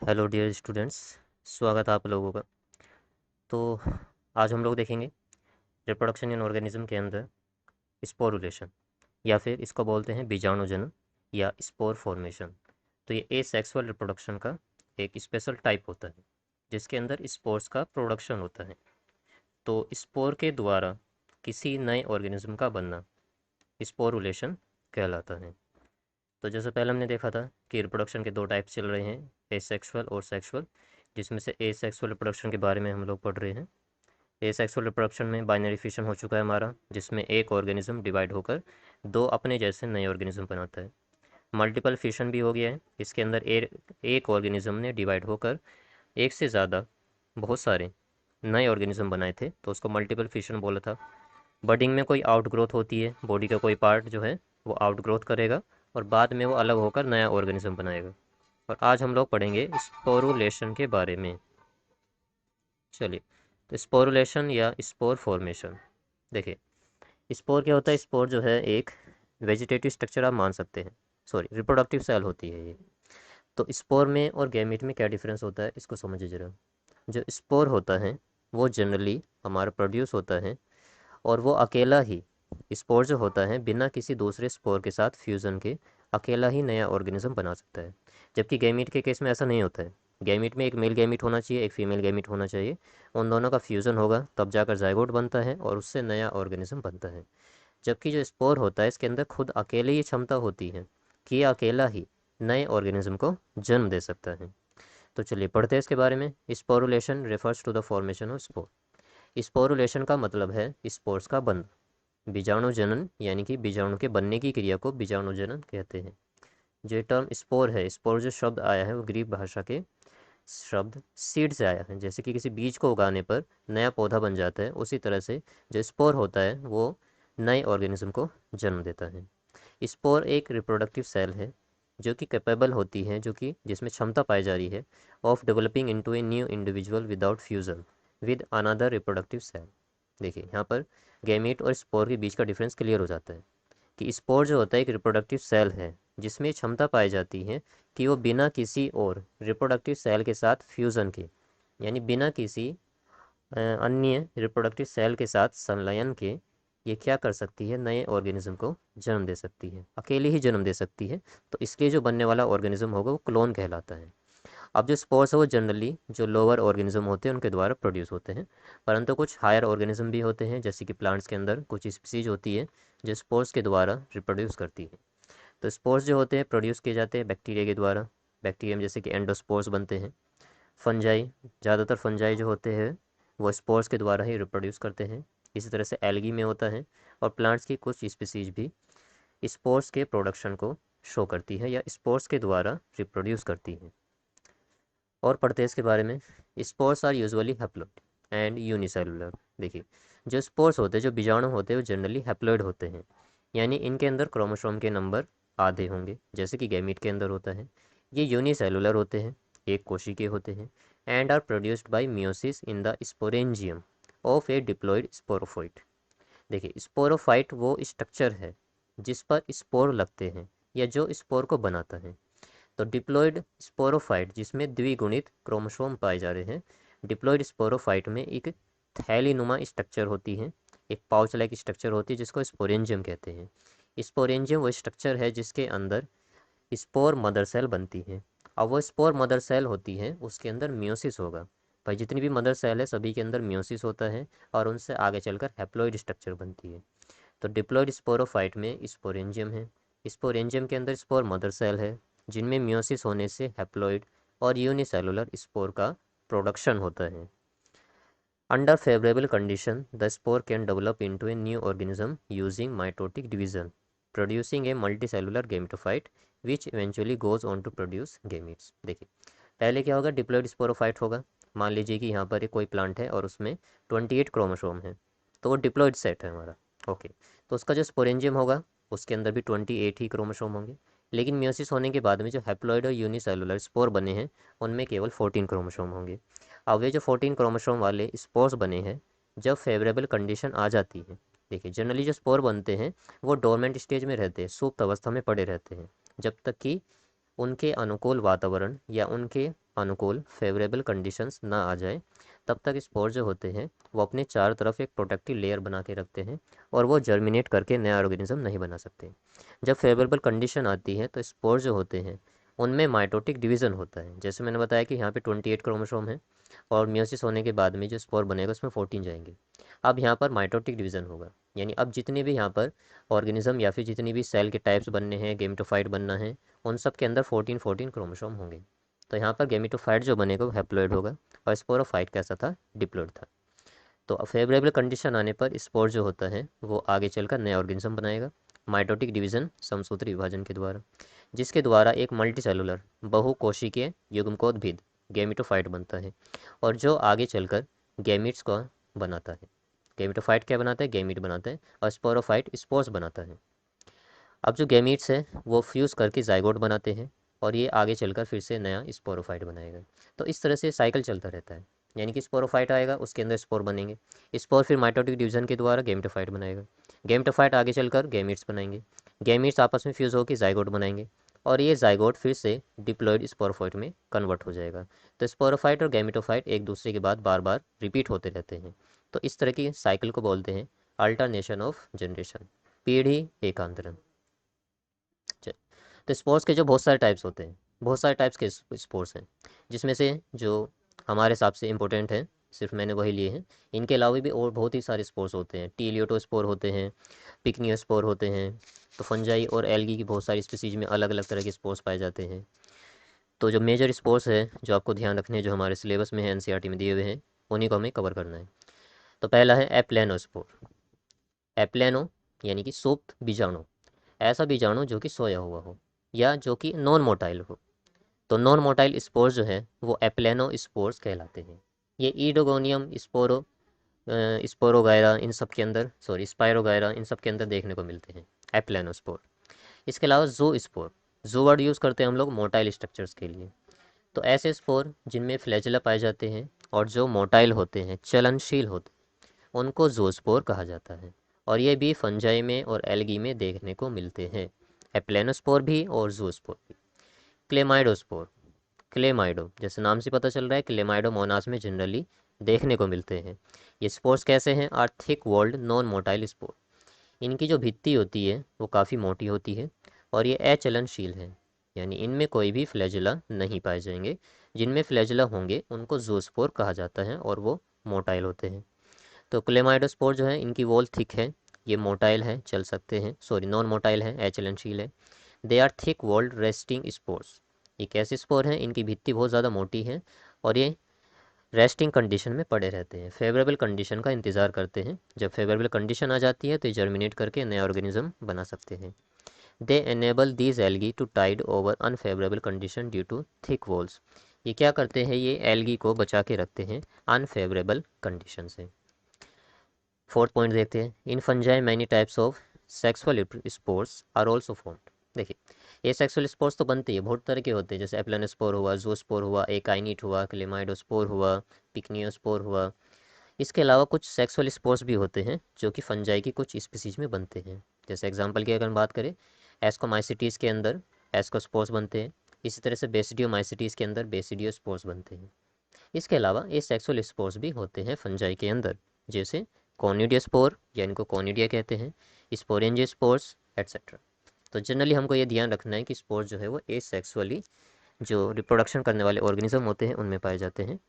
Hello dear students, स्वागत है आप लोगों का। तो आज हम लोग देखेंगे रिप्रोडक्शन इन ऑर्गेनिज्म के अंदर स्पोरुलेशन, या फिर इसको बोलते हैं बीजाणुजनन या स्पोर फॉर्मेशन। तो ये एसेक्सुअल रिप्रोडक्शन का एक स्पेशल टाइप होता है जिसके अंदर स्पोर्स का प्रोडक्शन होता है। तो स्पोर के द्वारा किसी नए ऑर्गेनिज्म का बनना स्पोरुलेशन कहलाता है। तो जैसे पहले हमने देखा था कि रिप्रोडक्शन के दो टाइप चल रहे हैं, एसेक्सुअल और सेक्सुअल, जिसमें से एसेक्सुअल रिप्रोडक्शन के बारे में हम लोग पढ़ रहे हैं। एसेक्सुअल रिप्रोडक्शन में बाइनरी फिशन हो चुका है हमारा, जिसमें एक ऑर्गेनिज्म डिवाइड होकर दो अपने जैसे नए ऑर्गेनिज्म बनाता है। मल्टीपल फिशन भी हो गया है, इसके अंदर एक ऑर्गेनिज्म ने डिवाइड होकर एक से ज़्यादा बहुत सारे नए ऑर्गेनिज्म बनाए थे, तो उसको मल्टीपल फिशन बोला था। बडिंग में कोई आउटग्रोथ होती है, बॉडी का कोई पार्ट जो है वो आउटग्रोथ करेगा और बाद में वो अलग होकर नया ऑर्गेनिज्म बनाएगा। और आज हम लोग पढ़ेंगे स्पोरुलेशन के बारे में। चलिए, तो स्पोरुलेशन या स्पोर फॉर्मेशन देखिए। स्पोर क्या होता है? स्पोर जो है एक वेजिटेटिव स्ट्रक्चर आप मान सकते हैं, सॉरी रिप्रोडक्टिव सेल होती है ये। तो स्पोर में और गैमीट में क्या डिफरेंस होता है, इसको समझिए जरा। जो स्पोर होता है वो जनरली हमारा प्रोड्यूस होता है, और वो अकेला ही, स्पोर जो होता है बिना किसी दूसरे स्पोर के साथ फ्यूज़न के अकेला ही नया ऑर्गेनिज्म बना सकता है। जबकि गैमीट के केस में ऐसा नहीं होता है। गैमीट में एक मेल गैमीट होना चाहिए, एक फीमेल गैमीट होना चाहिए। उन दोनों का फ्यूज़न होगा तब जाकर जाइगोट बनता है और उससे नया ऑर्गेनिज्म बनता है। जबकि जो स्पोर होता है इसके अंदर खुद अकेले ही क्षमता होती है कि ये अकेला ही नए ऑर्गेनिज्म को जन्म दे सकता है। तो चलिए पढ़ते हैं इसके बारे में। Sporulation refers to the formation of spore. Sporulation का मतलब है स्पोर्स का बनना। बीजाणु जनन यानी कि बीजाणु के बनने की क्रिया को बीजाणु जनन कहते हैं। जो टर्म स्पोर है, स्पोर जो शब्द आया है वो ग्रीक भाषा के शब्द सीड से आया है। जैसे कि किसी बीज को उगाने पर नया पौधा बन जाता है, उसी तरह से जो स्पोर होता है वो नए ऑर्गेनिज्म को जन्म देता है। स्पोर एक रिप्रोडक्टिव सेल है जो कि कैपेबल होती है, जो कि जिसमें क्षमता पाई जा रही है of developing into a new individual without fusion with another reproductive cell. देखिए यहाँ पर गैमीट और स्पोर के बीच का डिफरेंस क्लियर हो जाता है कि स्पोर जो होता है एक रिप्रोडक्टिव सेल है जिसमें क्षमता पाई जाती है कि वो बिना किसी और रिप्रोडक्टिव सेल के साथ फ्यूज़न के, यानी बिना किसी अन्य रिप्रोडक्टिव सेल के साथ संलयन के, ये क्या कर सकती है, नए ऑर्गेनिज्म को जन्म दे सकती है, अकेले ही जन्म दे सकती है। तो इसलिए जो बनने वाला ऑर्गेनिज्म होगा वो क्लोन कहलाता है। अब जो स्पोर्स है वो जनरली जो लोअर ऑर्गेनिज्म होते हैं उनके द्वारा प्रोड्यूस होते हैं, परंतु कुछ हायर ऑर्गेनिज्म भी होते हैं, जैसे कि प्लांट्स के अंदर कुछ स्पीसीज होती है जो स्पोर्स के द्वारा रिप्रोड्यूस करती है। तो स्पोर्स जो होते हैं प्रोड्यूस किए जाते हैं बैक्टीरिया के द्वारा। बैक्टीरिया में जैसे कि एंडोस्पोर्स बनते हैं। फंजाई, ज़्यादातर फंजाई जो होते हैं वो स्पोर्स के द्वारा ही रिप्रोड्यूस करते हैं। इसी तरह से एल्गी में होता है। और प्लांट्स की कुछ स्पीसीज भी स्पोर्स के प्रोडक्शन को शो करती है या स्पोर्स के द्वारा रिप्रोड्यूस करती है। और पढ़ते हैं इसके बारे में। Spores are usually haploid and unicellular. देखिए, जो स्पोर्स होते हैं, जो बीजाणु होते हैं, वो जनरली हैप्लॉइड होते हैं, यानी इनके अंदर क्रोमोसोम के नंबर आधे होंगे, जैसे कि गैमीट के अंदर होता है। ये यूनिसेलुलर होते हैं, एक कोशिकीय होते हैं, and are produced by meiosis in the sporangium of a diploid sporophyte. देखिए, स्पोरोफाइट वो स्ट्रक्चर है जिस पर स्पोर लगते हैं या जो स्पोर को बनाता है। तो डिप्लॉइड स्पोरोफाइट जिसमें द्विगुणित क्रोमोसोम पाए जा रहे हैं, डिप्लॉइड स्पोरोफाइट में एक थैलीनुमा स्ट्रक्चर होती है, एक पाउच लाइक स्ट्रक्चर होती है जिसको स्पोरेंजियम कहते हैं। स्पोरेंजियम वो स्ट्रक्चर है जिसके अंदर स्पोर मदर सेल बनती है। अब वो स्पोर मदर सेल होती है उसके अंदर मियोसिस होगा। भाई जितनी भी मदर सेल है सभी के अंदर मियोसिस होता है और उनसे आगे चलकर हैप्लॉइड स्ट्रक्चर बनती है। तो डिप्लॉइड स्पोरोफाइट में स्पोरेंजियम है। स्पोरेंजियम के अंदर स्पोर मदर सेल है जिनमें मियोसिस होने से हैप्लॉइड और यूनिसेलुलर स्पोर का प्रोडक्शन होता है। Under favourable condition the spore can develop into a new organism using mitotic division producing a multicellular gametophyte which eventually goes on to produce gametes. देखिए, पहले क्या होगा, डिप्लॉइड स्पोरोफाइट होगा। मान लीजिए कि यहाँ पर एक कोई प्लांट है और उसमें 28 क्रोमोसोम है, तो वो डिप्लॉइड सेट है हमारा। ओके, तो उसका जो स्पोरेंजियम होगा उसके अंदर भी 28 ही क्रोमोसोम होंगे। लेकिन मियोसिस होने के बाद में जो हैप्लॉइड और यूनिसेलुलर स्पोर बने हैं उनमें केवल 14 क्रोमोसोम होंगे। अब ये जो 14 क्रोमोसोम वाले स्पोर्स बने हैं, जब फेवरेबल कंडीशन आ जाती है, देखिए जनरली जो स्पोर बनते हैं वो डोरमेंट स्टेज में रहते हैं, सुप्त अवस्था में पड़े रहते हैं, जब तक कि उनके अनुकूल वातावरण या उनके अनुकूल फेवरेबल कंडीशंस ना आ जाए तब तक स्पोर जो होते हैं वो अपने चारों तरफ एक प्रोटेक्टिव लेयर बना के रखते हैं और वो जर्मिनेट करके नया ऑर्गेनिज्म नहीं बना सकते। जब फेवरेबल कंडीशन आती है तो स्पोर जो होते हैं उनमें माइटोटिक डिवीज़न होता है। जैसे मैंने बताया कि यहाँ पे 28 क्रोमोसोम है और मियोसिस होने के बाद में जो स्पोर बनेगा उसमें 14 जाएंगे। अब यहाँ पर माइटोटिक डिवीज़न होगा, यानी अब जितने भी यहाँ पर ऑर्गेनिज्म या फिर जितनी भी सेल के टाइप्स बनने हैं, गेमेटोफाइट बनना है, उन सब के अंदर 14 क्रोमोसोम होंगे। तो यहाँ पर गेमेटोफाइट जो बनेगा वो हैप्लॉइड होगा और स्पोरोफाइट कैसा था, डिप्लॉइड था। तो फेवरेबल कंडीशन आने पर स्पोर जो होता है वो आगे चलकर नया ऑर्गेनिज्म बनाएगा माइटोटिक डिवीजन समसूत्री विभाजन के द्वारा, जिसके द्वारा एक मल्टीसेलुलर बहुकोशिकीय युग्मकोद्भिद गेमिटोफाइट बनता है और जो आगे चलकर गैमिट्स को बनाता है। गेमिटोफाइट क्या बनाता है, गैमिट बनाता है, और स्पोरोफाइट स्पोर्स बनाता है। अब जो गैमीट्स है वो फ्यूज़ करके जाइगोट बनाते हैं और ये आगे चलकर फिर से नया स्पोरोफाइट बनाएगा। तो इस तरह से साइकिल चलता रहता है, यानी कि स्पोरोफाइट आएगा, उसके अंदर स्पोर बनेंगे, स्पोर फिर माइटोटिक डिवीजन के द्वारा गेमेटोफाइट बनाएगा, गेमेटोफाइट आगे चलकर गैमीट्स बनाएंगे, गैमीट्स आपस में फ्यूज़ होकर जाइगोट बनाएंगे और ये जाइगोट फिर से डिप्लॉइड स्पोरोफाइट में कन्वर्ट हो जाएगा। तो स्पोरोफाइट और गैमेटोफाइट एक दूसरे के बाद बार बार रिपीट होते रहते हैं। तो इस तरह की साइकिल को बोलते हैं अल्टरनेशन ऑफ जनरेशन, पीढ़ी एकांतरण। तो स्पोर्ट्स के जो बहुत सारे टाइप्स होते हैं, बहुत सारे टाइप्स के स्पोर्ट्स हैं, जिसमें से जो हमारे हिसाब से इम्पोर्टेंट है सिर्फ मैंने वही लिए हैं। इनके अलावा भी और बहुत ही सारे स्पोर्ट्स होते हैं, टीलियोटो स्पोर होते हैं, पिकनियो स्पोर होते हैं। तो फंजाई और एल्गी की बहुत सारी स्पीसीज में अलग अलग तरह के स्पोर्ट्स पाए जाते हैं। तो जो मेजर स्पोर्ट्स है जो आपको ध्यान रखने हैं, जो हमारे सिलेबस में है, एनसीईआरटी में दिए हुए हैं, उन्हीं को हमें कवर करना है। तो पहला है एप्लेनो स्पोर। एप्लेनो यानी कि सुप्त बीजाणु, ऐसा बीजाणु जो कि सोया हुआ हो या जो कि नॉन मोटाइल हो। तो नॉन मोटाइल स्पोर्स जो है वो एप्लेनो स्पोर्स कहलाते हैं। ये ईडोगोनियम स्पोरो स्पोरोगायरा इन सब के अंदर, सॉरी स्पायरोगायरा इन सब के अंदर देखने को मिलते हैं एप्लेनो स्पोर। इसके अलावा जू स्पोर, जू वर्ड यूज़ करते हैं हम लोग मोटाइल स्ट्रक्चर्स के लिए। तो ऐसे स्पोर जिनमें फ्लैजेला पाए जाते हैं और जो मोटाइल होते हैं, चलनशील होते हैं, उनको जूस्पोर कहा जाता है और ये भी फंजाई में और एल्गी में देखने को मिलते हैं, एप्लेनोस्पोर भी और जूस्पोर भी। क्लेमाइडोस्पोर, क्लेमाइडो जैसे नाम से पता चल रहा है, क्लेमाइडोमोनास में जनरली देखने को मिलते हैं। ये स्पोर्स कैसे हैं, are thick walled non motile spore. इनकी जो भित्ति होती है वो काफ़ी मोटी होती है और ये अचलनशील है, यानी इनमें कोई भी फ्लैजुला नहीं पाए जाएंगे। जिनमें फ्लैजुला होंगे उनको जूस्पोर कहा जाता है और वो मोटाइल होते हैं। तो क्लेमाइडोस्पोर जो है इनकी वॉल थिक है, ये मोटाइल है, चल सकते हैं, सॉरी नॉन मोटाइल है, अचलनशील है। They are thick walled resting spores. ये कैसे स्पोर हैं, इनकी भित्ति बहुत ज़्यादा मोटी है और ये रेस्टिंग कंडीशन में पड़े रहते हैं, फेवरेबल कंडीशन का इंतज़ार करते हैं। जब फेवरेबल कंडीशन आ जाती है तो ये जर्मिनेट करके नया ऑर्गेनिज्म बना सकते हैं। They enable these algae to tide over unfavourable condition due to thick walls. ये क्या करते हैं, ये एल्गी को बचा के रखते हैं अनफेवरेबल कंडीशन से। फोर्थ पॉइंट देखते हैं, in fungi many types of sexual spores are also formed. देखिए ये सेक्सुअल स्पोर्स तो बनते हैं, बहुत तरह के होते हैं, जैसे एप्लानोस्पोर हुआ, जूस्पोर हुआ, एकाइनिट हुआ, क्लेमाइडोस्पोर हुआ, पिक्नियोस्पोर हुआ। इसके अलावा कुछ सेक्सुअल स्पोर्स भी होते हैं जो कि फंजाई की कुछ स्पीसीज में बनते हैं। जैसे एग्जांपल की अगर हम बात करें, एस्कोमाइसिटीज़ के अंदर एस्कोस्पोर्स बनते हैं, इसी तरह से बेसिडियोमाइसिटीज़ के अंदर बेसिडियोस्पोर्स बनते हैं। इसके अलावा ये सेक्सुअल स्पोर्स भी होते हैं फंजाई के अंदर, जैसे कॉनिडियोस्पोर या इनको कॉनिडिया कहते हैं, स्पोरेंजियोस्पोर्स एट्सेट्रा। तो जनरली हमको ये ध्यान रखना है कि स्पोर्स जो है वो एसेक्सुअली जो रिप्रोडक्शन करने वाले ऑर्गेनिज्म होते हैं उनमें पाए जाते हैं।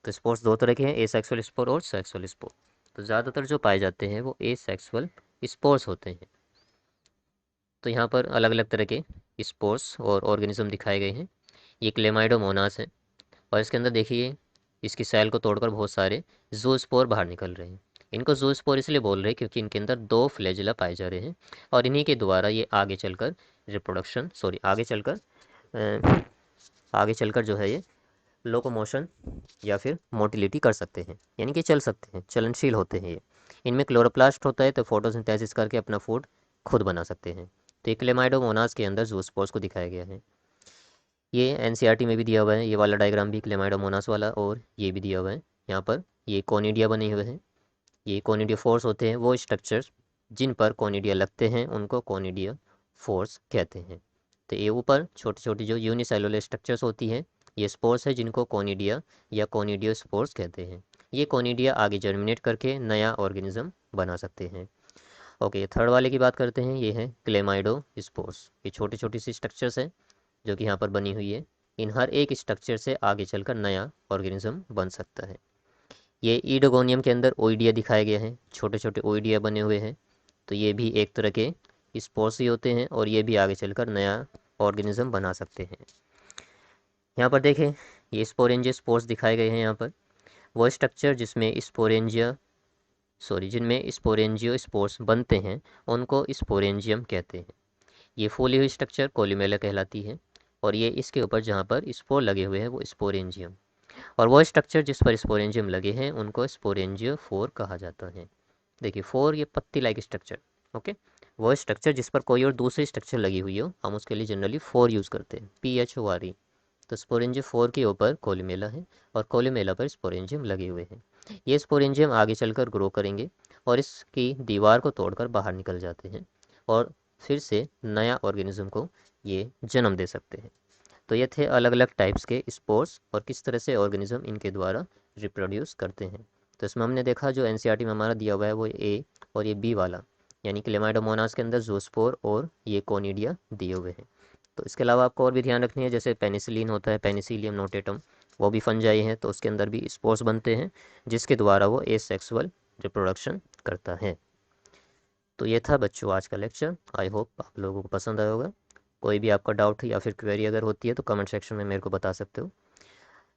तो स्पोर्स दो तरह के हैं, एसेक्सुअल स्पोर और सेक्सुअल स्पोर। तो ज़्यादातर जो पाए जाते हैं वो एसेक्सुअल स्पोर्स होते हैं। तो यहाँ पर अलग अलग तरह के स्पोर्स और ऑर्गेनिज्म दिखाए गए हैं। ये क्लेमाइडोमोनास है और इसके अंदर देखिए इसकी सेल को तोड़कर बहुत सारे जूस्पोर बाहर निकल रहे हैं। इनको जूस्पोर इसलिए बोल रहे हैं क्योंकि इनके अंदर दो फ्लैजिला पाए जा रहे हैं और इन्हीं के द्वारा ये आगे चलकर रिप्रोडक्शन, सॉरी आगे चलकर जो है ये लोकोमोशन या फिर मोटिलिटी कर सकते हैं, यानी कि चल सकते हैं, चलनशील होते हैं ये। इनमें क्लोरोप्लास्ट होता है तो फोटोसिंथेसिस करके अपना फूड खुद बना सकते हैं। तो ये क्लेमाइडोमोनास के अंदर जूस्पोर्स को दिखाया गया है। ये एनसीईआरटी में भी दिया हुआ है, ये वाला डायग्राम भी क्लेमाइडोमोनास वाला, और ये भी दिया हुआ है यहाँ पर। ये कोनिडिया बने हुए हैं, ये कोनिडिया फोर्स होते हैं, वो स्ट्रक्चर्स जिन पर कोनिडिया लगते हैं उनको कोनिडिया फोर्स कहते हैं। तो ये ऊपर छोटी छोटी जो यूनिसेलुलर स्ट्रक्चर्स होती हैं ये स्पोर्स है जिनको कोनिडिया या कोनिडियोस्पोर्स कहते हैं। ये कोनिडिया आगे जर्मिनेट करके नया ऑर्गेनिज्म बना सकते हैं। ओके, थर्ड वाले की बात करते हैं, ये है क्लेमाइडोस्पोर्स। ये छोटी छोटी सी स्ट्रक्चर्स है जो कि यहाँ पर बनी हुई है। इन हर एक स्ट्रक्चर से आगे चलकर नया ऑर्गेनिज्म बन सकता है। ये ईडोगोनियम के अंदर ओइडिया दिखाए गए हैं, छोटे छोटे ओइडिया बने हुए हैं। तो ये भी एक तरह के स्पोर्स ही होते हैं और ये भी आगे चलकर नया ऑर्गेनिज्म बना सकते हैं। यहाँ पर देखें, ये स्पोरेंजिया स्पोर्स दिखाए गए हैं। यहाँ पर वो स्ट्रक्चर जिनमें स्पोरेंजियो स्पोर्स बनते हैं उनको स्पोरेंजियम कहते हैं। ये फूली हुई स्ट्रक्चर कोलुमेला कहलाती है और ये इसके ऊपर जहाँ पर स्पोर लगे हुए हैं वो स्पोरेंजियम, और वो स्ट्रक्चर जिस पर स्पोरेंजियम लगे हैं उनको स्पोरेंजियोफोर कहा जाता है। देखिए, फोर ये पत्ती लाइक स्ट्रक्चर। ओके, वो स्ट्रक्चर जिस पर कोई और दूसरी स्ट्रक्चर लगी हुई हो हम उसके लिए जनरली फोर यूज़ करते हैं, PHORE। तो स्पोरेंजियोफोर के ऊपर कोलुमेला है और कोलुमेला पर स्पोरेंजियम लगे हुए हैं। ये स्पोरेंजियम आगे चलकर ग्रो करेंगे और इसकी दीवार को तोड़कर बाहर निकल जाते हैं और फिर से नया ऑर्गेनिज्म को ये जन्म दे सकते हैं। तो ये थे अलग अलग टाइप्स के स्पोर्स और किस तरह से ऑर्गेनिज्म इनके द्वारा रिप्रोड्यूस करते हैं। तो इसमें हमने देखा जो एनसीईआरटी में हमारा दिया हुआ है वो ए और ये बी वाला, यानी क्लेमाइडोमोनास के अंदर ज़ूस्पोर और ये कोनिडिया दिए हुए हैं। तो इसके अलावा आपको और भी ध्यान रखनी है, जैसे पेनिसिलिन होता है, पेनिसिलियम नोटेटम, वो भी फंजाई हैं, तो उसके अंदर भी स्पोर्स बनते हैं जिसके द्वारा वो एसेक्सुअल रिप्रोडक्शन करता है। तो ये था बच्चों आज का लेक्चर। आई होप आप लोगों को पसंद आया होगा। कोई भी आपका डाउट या फिर क्वेरी अगर होती है तो कमेंट सेक्शन में मेरे को बता सकते हो।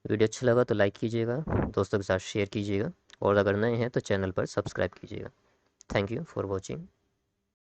वीडियो अच्छा लगा तो लाइक कीजिएगा, दोस्तों के साथ शेयर कीजिएगा और अगर नए हैं तो चैनल पर सब्सक्राइब कीजिएगा। Thank you for watching.